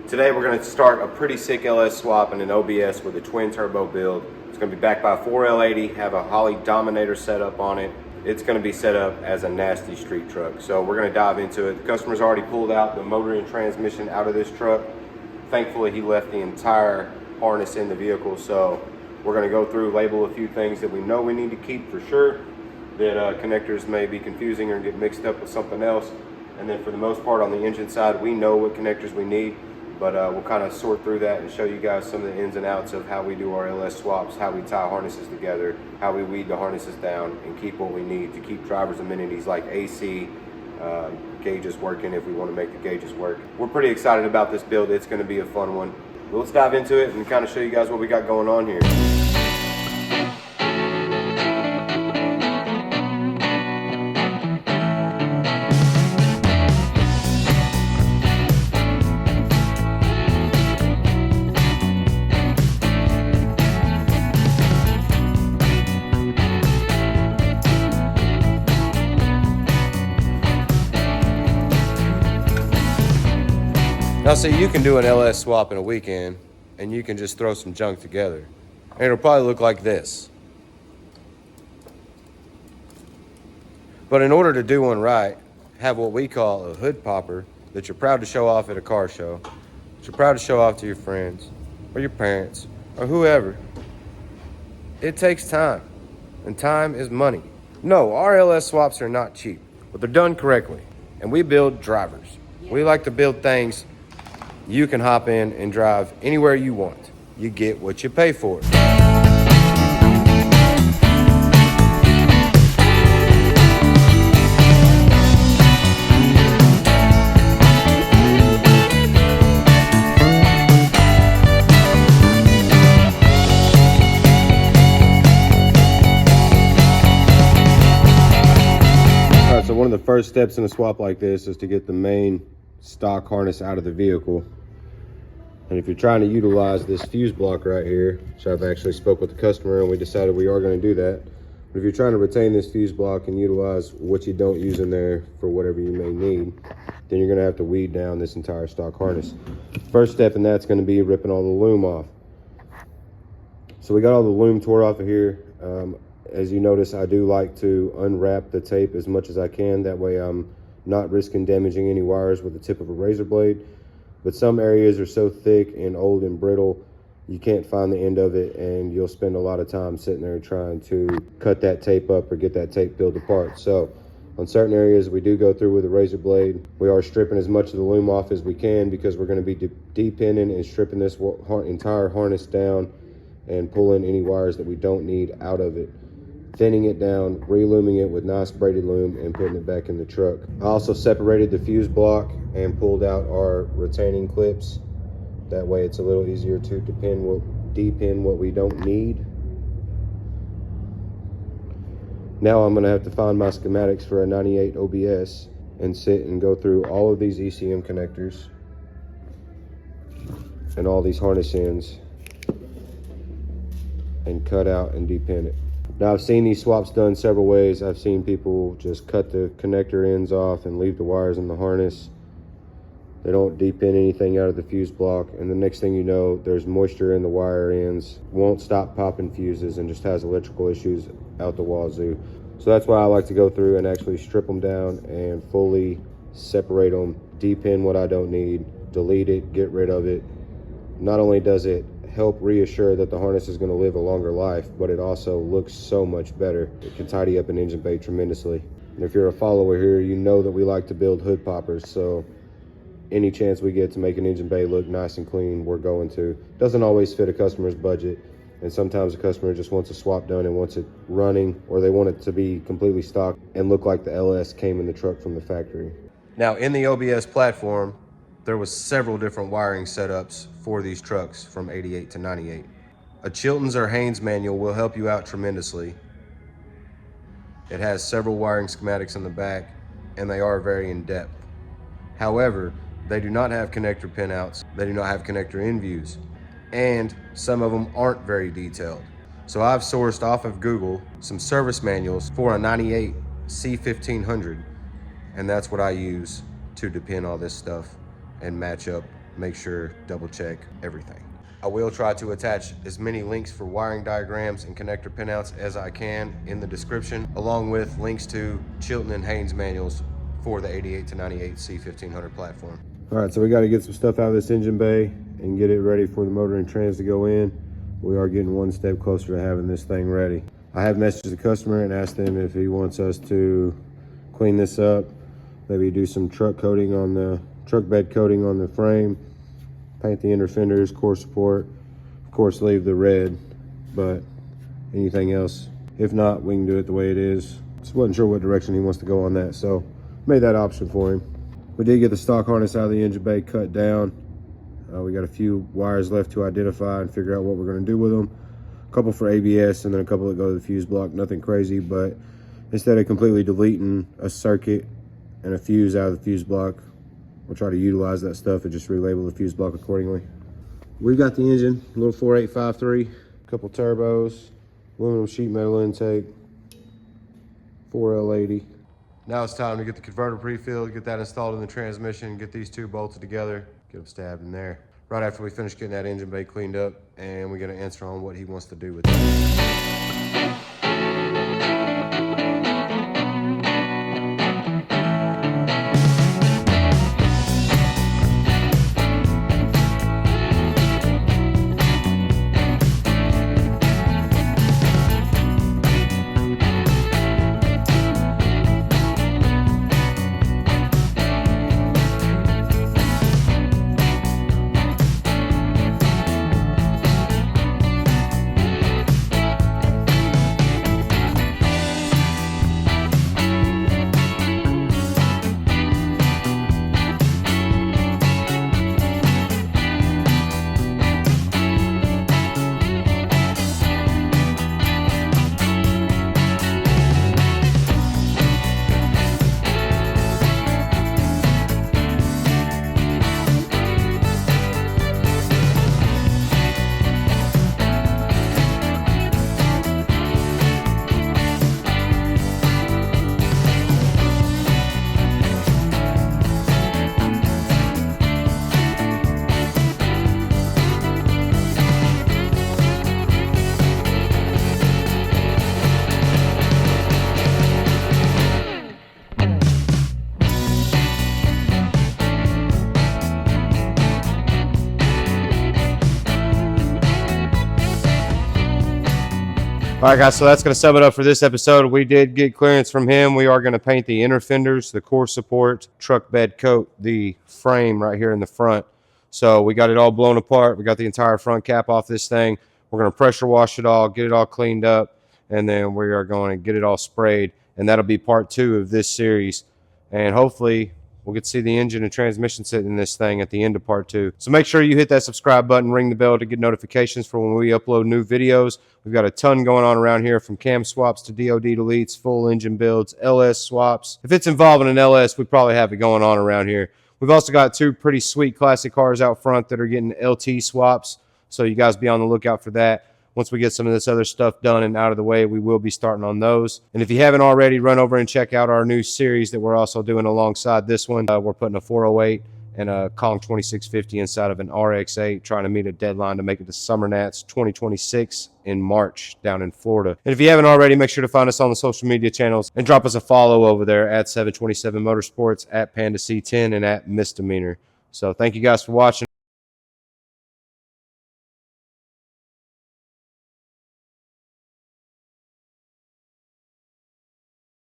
Today we're going to start a pretty sick LS swap in an OBS with a twin turbo build. It's going to be backed by a 4L80, have a Holley Dominator setup on it. It's going to be set up as a nasty street truck. So we're going to dive into it. The customer's already pulled out the motor and transmission out of this truck. Thankfully he left the entire harness in the vehicle. So we're going to go through, label a few things that we know we need to keep for sure, that connectors may be confusing or get mixed up with something else. And then for the most part on the engine side, we know what connectors we need. But we'll kind of sort through that and show you guys some of the ins and outs of how we do our LS swaps, how we tie harnesses together, how we weed the harnesses down and keep what we need to keep drivers' amenities like AC, gauges working if we want to make the gauges work. We're pretty excited about this build. It's going to be a fun one. But let's dive into it and kind of show you guys what we got going on here. Now see, you can do an LS swap in a weekend and you can just throw some junk together. And it'll probably look like this. But in order to do one right, have what we call a hood popper that you're proud to show off at a car show, that you're proud to show off to your friends or your parents or whoever. It takes time, and time is money. No, our LS swaps are not cheap, but they're done correctly. And we build drivers. We like to build things you can hop in and drive anywhere you want. You get what you pay for. All right, so one of the first steps in a swap like this is to get the main stock harness out of the vehicle. And if you're trying to utilize this fuse block right here, which I've actually spoke with the customer and we decided we are going to do that, but if you're trying to retain this fuse block and utilize what you don't use in there for whatever you may need, then you're going to have to weed down this entire stock harness. First step in that's going to be ripping all the loom off. So we got all the loom tore off of here. As you notice, I do like to unwrap the tape as much as I can. That way I'm not risking damaging any wires with the tip of a razor blade. But some areas are so thick and old and brittle, you can't find the end of it, and you'll spend a lot of time sitting there trying to cut that tape up or get that tape peeled apart. So on certain areas, we do go through with a razor blade. We are stripping as much of the loom off as we can because we're going to be depinning and stripping this entire harness down and pulling any wires that we don't need out of it. Thinning it down, re-looming it with nice braided loom, and putting it back in the truck. I also separated the fuse block and pulled out our retaining clips. That way it's a little easier to depin what we don't need. Now I'm gonna have to find my schematics for a 98 OBS and sit and go through all of these ECM connectors and all these harness ends and cut out and depin it. Now I've seen these swaps done several ways. I've seen people just cut the connector ends off and leave the wires in the harness. They don't depin anything out of the fuse block, and the next thing you know, there's moisture in the wire ends, won't stop popping fuses, and just has electrical issues out the wazoo. So that's why I like to go through and actually strip them down and fully separate them, depin what I don't need, delete it, get rid of it. Not only does it help reassure that the harness is going to live a longer life, but it also looks so much better. It can tidy up an engine bay tremendously. And if you're a follower here, you know that we like to build hood poppers, so any chance we get to make an engine bay look nice and clean, we're going to. Doesn't always fit a customer's budget, and sometimes a customer just wants a swap done and wants it running, or they want it to be completely stock and look like the LS came in the truck from the factory. Now in the OBS platform, there was several different wiring setups for these trucks from 88 to 98. A Chilton's or Haynes manual will help you out tremendously. It has several wiring schematics in the back, and they are very in-depth. However, they do not have connector pinouts, they do not have connector end views, and some of them aren't very detailed. So I've sourced off of Google some service manuals for a 98 C1500, and that's what I use to depin all this stuff and match up make sure, double check everything. I will try to attach as many links for wiring diagrams and connector pinouts as I can in the description, along with links to Chilton and Haynes manuals for the 88 to 98 C1500 platform. All right, so we got to get some stuff out of this engine bay and get it ready for the motor and trans to go in. We are getting one step closer to having this thing ready. I have messaged the customer and asked him if he wants us to clean this up, maybe do some truck bed coating on the frame, paint the inner fenders, core support, of course leave the red, but anything else, if not, we can do it the way it is. Just wasn't sure what direction he wants to go on that, so made that option for him. We did get the stock harness out of the engine bay cut down. We got a few wires left to identify and figure out what we're going to do with them. A couple for ABS and then a couple that go to the fuse block. Nothing crazy, but instead of completely deleting a circuit and a fuse out of the fuse block, we'll try to utilize that stuff and just relabel the fuse block accordingly. We've got the engine, a little 4853, a couple turbos, aluminum sheet metal intake, 4L80. Now it's time to get the converter pre-filled, get that installed in the transmission, get these two bolted together, get them stabbed in there. Right after we finish getting that engine bay cleaned up, and we're gonna answer on what he wants to do with it. All right, guys, so that's going to sum it up for this episode. We did get clearance from him. We are going to paint the inner fenders, the core support, truck bed coat, the frame right here in the front. So we got it all blown apart. We got the entire front cap off this thing. We're going to pressure wash it all, get it all cleaned up, and then we are going to get it all sprayed. And that'll be part 2 of this series. And hopefully we'll get to see the engine and transmission sitting in this thing at the end of part 2. So make sure you hit that subscribe button, ring the bell to get notifications for when we upload new videos. We've got a ton going on around here, from cam swaps to DOD deletes, full engine builds, LS swaps. If it's involving an LS, we probably have it going on around here. We've also got 2 pretty sweet classic cars out front that are getting LT swaps. So you guys be on the lookout for that. Once we get some of this other stuff done and out of the way, we will be starting on those. And if you haven't already, run over and check out our new series that we're also doing alongside this one. We're putting a 408 and a Kong 2650 inside of an RX-8, trying to meet a deadline to make it to Summer Nats 2026 in March down in Florida. And if you haven't already, make sure to find us on the social media channels and drop us a follow over there at 727 Motorsports, at Panda C10, and at Misdemeanor. So thank you guys for watching.